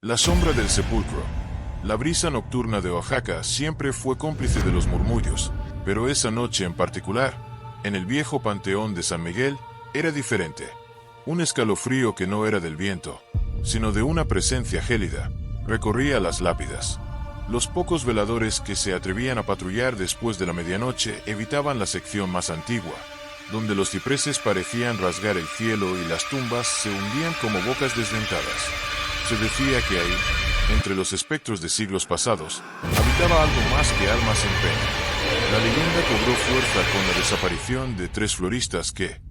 La sombra del sepulcro. La brisa nocturna de Oaxaca siempre fue cómplice de los murmullos, pero esa noche en particular, en el viejo panteón de San Miguel, era diferente. Un escalofrío que no era del viento, sino de una presencia gélida, recorría las lápidas. Los pocos veladores que se atrevían a patrullar después de la medianoche evitaban la sección más antigua, donde los cipreses parecían rasgar el cielo y las tumbas se hundían como bocas desdentadas. Se decía que ahí, entre los espectros de siglos pasados, habitaba algo más que almas en pena. La leyenda cobró fuerza con la desaparición de 3 floristas que,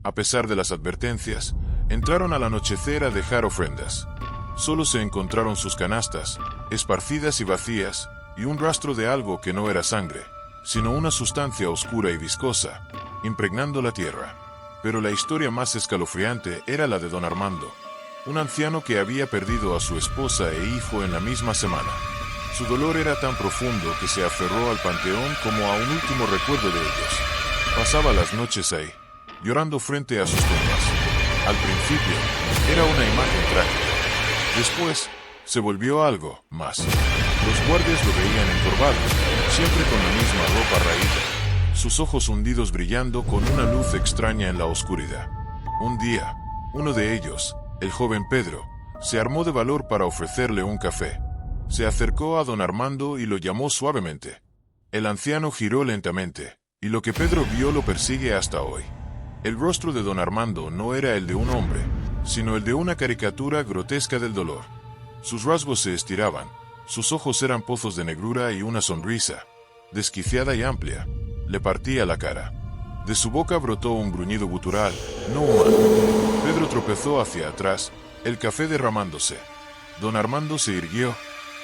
a pesar de las advertencias, entraron al anochecer a dejar ofrendas. Solo se encontraron sus canastas, esparcidas y vacías, y un rastro de algo que no era sangre, sino una sustancia oscura y viscosa, impregnando la tierra. Pero la historia más escalofriante era la de don Armando, un anciano que había perdido a su esposa e hijo en la misma semana. Su dolor era tan profundo que se aferró al panteón como a un último recuerdo de ellos. Pasaba las noches ahí, llorando frente a sus tumbas. Al principio, era una imagen trágica. Después, se volvió algo más. Los guardias lo veían encorvado, siempre con la misma ropa raída, sus ojos hundidos brillando con una luz extraña en la oscuridad. Un día, uno de ellos, el joven Pedro, se armó de valor para ofrecerle un café. Se acercó a don Armando y lo llamó suavemente. El anciano giró lentamente, y lo que Pedro vio lo persigue hasta hoy. El rostro de don Armando no era el de un hombre, sino el de una caricatura grotesca del dolor. Sus rasgos se estiraban, sus ojos eran pozos de negrura y una sonrisa, desquiciada y amplia, le partía la cara. De su boca brotó un gruñido gutural, no humano. Pedro tropezó hacia atrás, el café derramándose. Don Armando se irguió,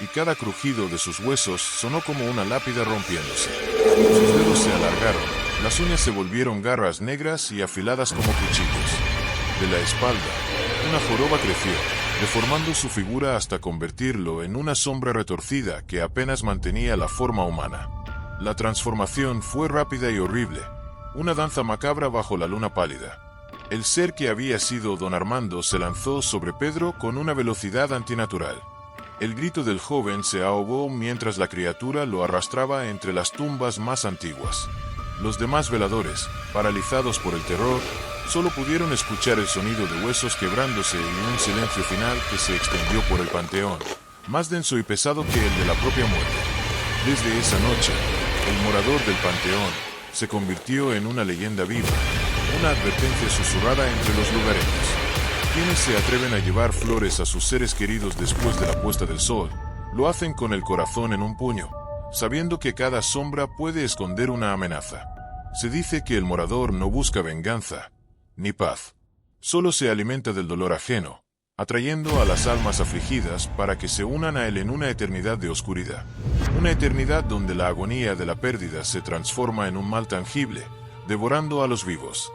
y cada crujido de sus huesos sonó como una lápida rompiéndose. Sus dedos se alargaron, las uñas se volvieron garras negras y afiladas como cuchillos. De la espalda, una joroba creció, deformando su figura hasta convertirlo en una sombra retorcida que apenas mantenía la forma humana. La transformación fue rápida y horrible, una danza macabra bajo la luna pálida. El ser que había sido don Armando se lanzó sobre Pedro con una velocidad antinatural. El grito del joven se ahogó mientras la criatura lo arrastraba entre las tumbas más antiguas. Los demás veladores, paralizados por el terror, solo pudieron escuchar el sonido de huesos quebrándose y un silencio final que se extendió por el panteón, más denso y pesado que el de la propia muerte. Desde esa noche, el morador del panteón se convirtió en una leyenda viva, una advertencia susurrada entre los lugareños. Quienes se atreven a llevar flores a sus seres queridos después de la puesta del sol, lo hacen con el corazón en un puño, sabiendo que cada sombra puede esconder una amenaza. Se dice que el morador no busca venganza, ni paz. Solo se alimenta del dolor ajeno, atrayendo a las almas afligidas para que se unan a él en una eternidad de oscuridad. Una eternidad donde la agonía de la pérdida se transforma en un mal tangible, devorando a los vivos.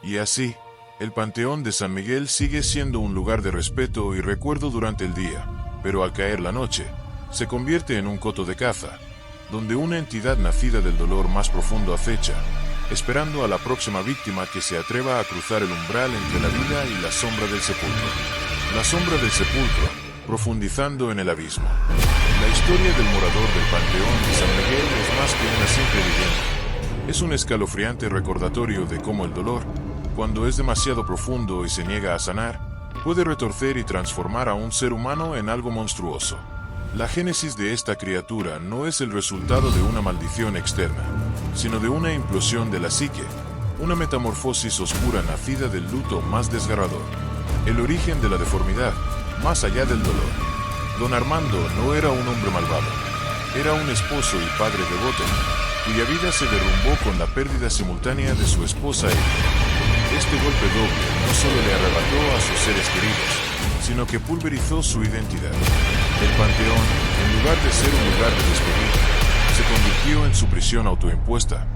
Y así, el Panteón de San Miguel sigue siendo un lugar de respeto y recuerdo durante el día, pero al caer la noche, se convierte en un coto de caza, donde una entidad nacida del dolor más profundo acecha, esperando a la próxima víctima que se atreva a cruzar el umbral entre la vida y la sombra del sepulcro. La sombra del sepulcro, profundizando en el abismo. La historia del morador del Panteón de San Miguel es más que una simple leyenda. Es un escalofriante recordatorio de cómo el dolor, cuando es demasiado profundo y se niega a sanar, puede retorcer y transformar a un ser humano en algo monstruoso. La génesis de esta criatura no es el resultado de una maldición externa, sino de una implosión de la psique, una metamorfosis oscura nacida del luto más desgarrador. El origen de la deformidad, más allá del dolor. Don Armando no era un hombre malvado, era un esposo y padre devoto, cuya vida se derrumbó con la pérdida simultánea de su esposa e hijo. Este golpe doble no solo le arrebató a sus seres queridos, sino que pulverizó su identidad. El Panteón, en lugar de ser un lugar de despedida, se convirtió en su prisión autoimpuesta,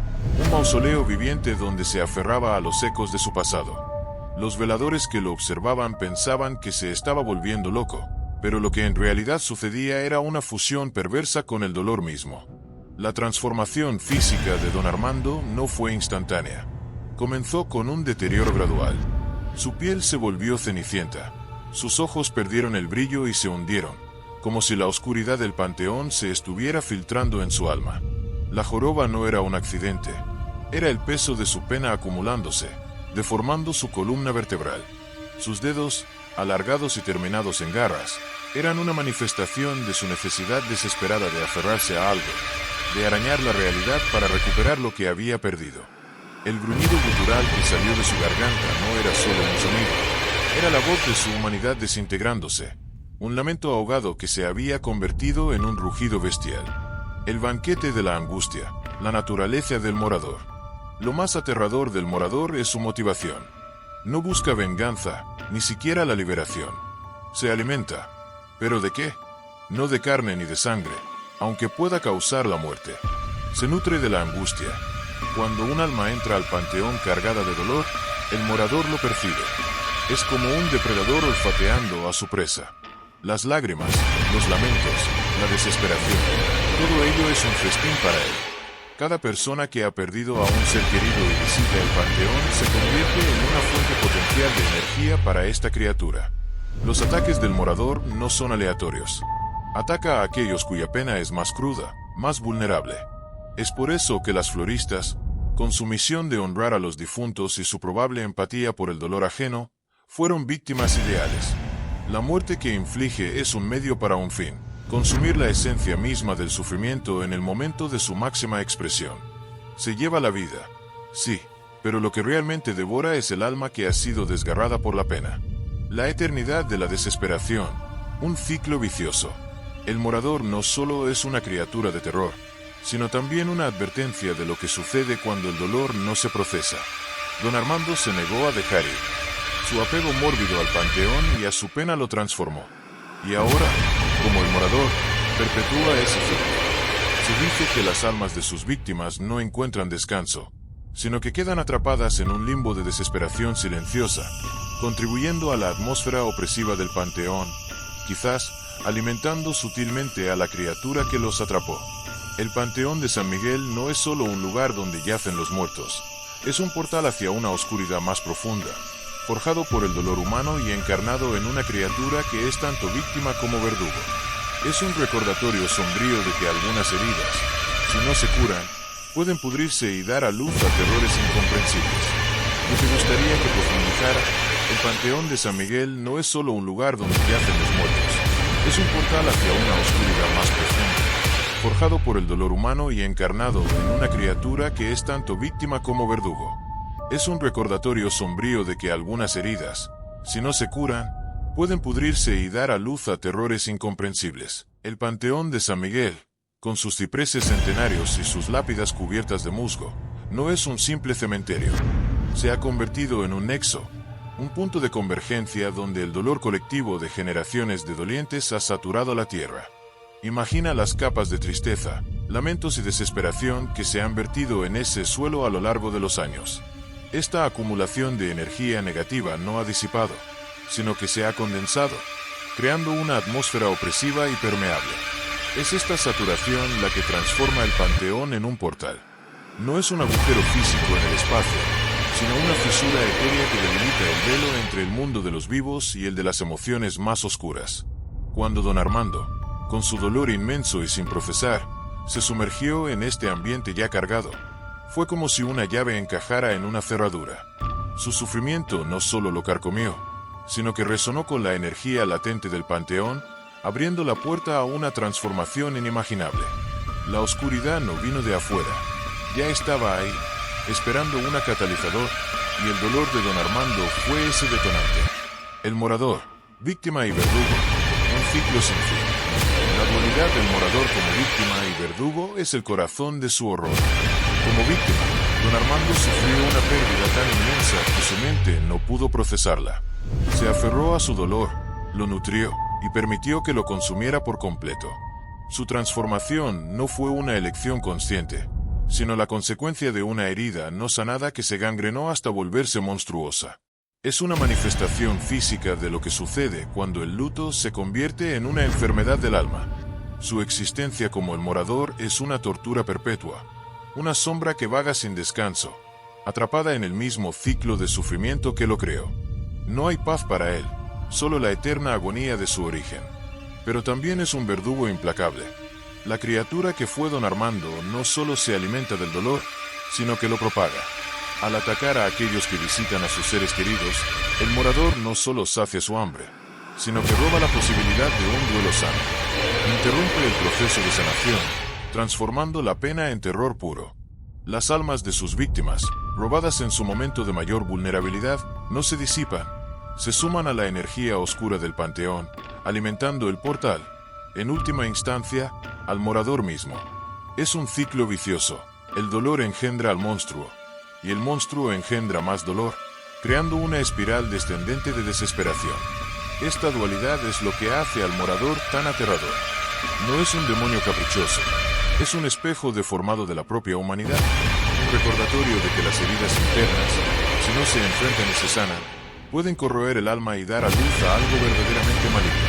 un mausoleo viviente donde se aferraba a los ecos de su pasado. Los veladores que lo observaban pensaban que se estaba volviendo loco, pero lo que en realidad sucedía era una fusión perversa con el dolor mismo. La transformación física de don Armando no fue instantánea. Comenzó con un deterioro gradual. Su piel se volvió cenicienta, Sus ojos perdieron el brillo y se hundieron, como si la oscuridad del panteón se estuviera filtrando en su alma. La joroba no era un accidente, era el peso de su pena acumulándose, deformando su columna vertebral. Sus dedos, alargados y terminados en garras, eran una manifestación de su necesidad desesperada de aferrarse a algo, de arañar la realidad para recuperar lo que había perdido. El gruñido gutural que salió de su garganta no era solo un sonido, era la voz de su humanidad desintegrándose, un lamento ahogado que se había convertido en un rugido bestial. El banquete de la angustia, la naturaleza del morador. Lo más aterrador del morador es su motivación. No busca venganza, ni siquiera la liberación. Se alimenta. ¿Pero de qué? No de carne ni de sangre, aunque pueda causar la muerte. Se nutre de la angustia. Cuando un alma entra al panteón cargada de dolor, el morador lo percibe. Es como un depredador olfateando a su presa. Las lágrimas, los lamentos, la desesperación, todo ello es un festín para él. Cada persona que ha perdido a un ser querido y visita el panteón se convierte en una fuente potencial de energía para esta criatura. Los ataques del morador no son aleatorios. Ataca a aquellos cuya pena es más cruda, más vulnerable. Es por eso que las floristas, con su misión de honrar a los difuntos y su probable empatía por el dolor ajeno, fueron víctimas ideales. La muerte que inflige es un medio para un fin, consumir la esencia misma del sufrimiento en el momento de su máxima expresión. Se lleva la vida, sí, pero lo que realmente devora es el alma que ha sido desgarrada por la pena. La eternidad de la desesperación, un ciclo vicioso. El morador no solo es una criatura de terror, sino también una advertencia de lo que sucede cuando el dolor no se procesa. Don Armando se negó a dejar ir. Su apego mórbido al panteón y a su pena lo transformó. Y ahora, como el morador, perpetúa ese ciclo. Se dice que las almas de sus víctimas no encuentran descanso, sino que quedan atrapadas en un limbo de desesperación silenciosa, contribuyendo a la atmósfera opresiva del panteón, quizás alimentando sutilmente a la criatura que los atrapó. El Panteón de San Miguel no es solo un lugar donde yacen los muertos, es un portal hacia una oscuridad más profunda, forjado por el dolor humano y encarnado en una criatura que es tanto víctima como verdugo. Es un recordatorio sombrío de que algunas heridas, si no se curan, pueden pudrirse y dar a luz a terrores incomprensibles. ¿No te gustaría que profundizara? El Panteón de San Miguel no es solo un lugar donde yacen los muertos, es un portal hacia una oscuridad más profunda, forjado por el dolor humano y encarnado en una criatura que es tanto víctima como verdugo. Es un recordatorio sombrío de que algunas heridas, si no se curan, pueden pudrirse y dar a luz a terrores incomprensibles. El Panteón de San Miguel, con sus cipreses centenarios y sus lápidas cubiertas de musgo, no es un simple cementerio. Se ha convertido en un nexo, un punto de convergencia donde el dolor colectivo de generaciones de dolientes ha saturado la tierra. Imagina las capas de tristeza, lamentos y desesperación que se han vertido en ese suelo a lo largo de los años. Esta acumulación de energía negativa no ha disipado, sino que se ha condensado, creando una atmósfera opresiva y permeable. Es esta saturación la que transforma el panteón en un portal. No es un agujero físico en el espacio, sino una fisura etérea que delimita el velo entre el mundo de los vivos y el de las emociones más oscuras. Cuando don Armando, con su dolor inmenso y sin profesar, se sumergió en este ambiente ya cargado, fue como si una llave encajara en una cerradura. Su sufrimiento no solo lo carcomió, sino que resonó con la energía latente del panteón, abriendo la puerta a una transformación inimaginable. La oscuridad no vino de afuera, ya estaba ahí, esperando un catalizador, y el dolor de don Armando fue ese detonante. El morador, víctima y verdugo, un ciclo sin fin. La dualidad del morador como víctima y verdugo es el corazón de su horror. Como víctima, don Armando sufrió una pérdida tan inmensa que su mente no pudo procesarla. Se aferró a su dolor, lo nutrió y permitió que lo consumiera por completo. Su transformación no fue una elección consciente, sino la consecuencia de una herida no sanada que se gangrenó hasta volverse monstruosa. Es una manifestación física de lo que sucede cuando el luto se convierte en una enfermedad del alma. Su existencia como el morador es una tortura perpetua, una sombra que vaga sin descanso, atrapada en el mismo ciclo de sufrimiento que lo creó. No hay paz para él, solo la eterna agonía de su origen. Pero también es un verdugo implacable. La criatura que fue don Armando no solo se alimenta del dolor, sino que lo propaga. Al atacar a aquellos que visitan a sus seres queridos, el morador no solo sacia su hambre, sino que roba la posibilidad de un duelo sano. Interrumpe el proceso de sanación, transformando la pena en terror puro. Las almas de sus víctimas, robadas en su momento de mayor vulnerabilidad, no se disipan. Se suman a la energía oscura del panteón, alimentando el portal, en última instancia, al morador mismo. Es un ciclo vicioso. El dolor engendra al monstruo, y el monstruo engendra más dolor, creando una espiral descendente de desesperación. Esta dualidad es lo que hace al morador tan aterrador. No es un demonio caprichoso, es un espejo deformado de la propia humanidad, un recordatorio de que las heridas internas, si no se enfrentan y se sanan, pueden corroer el alma y dar a luz a algo verdaderamente maligno.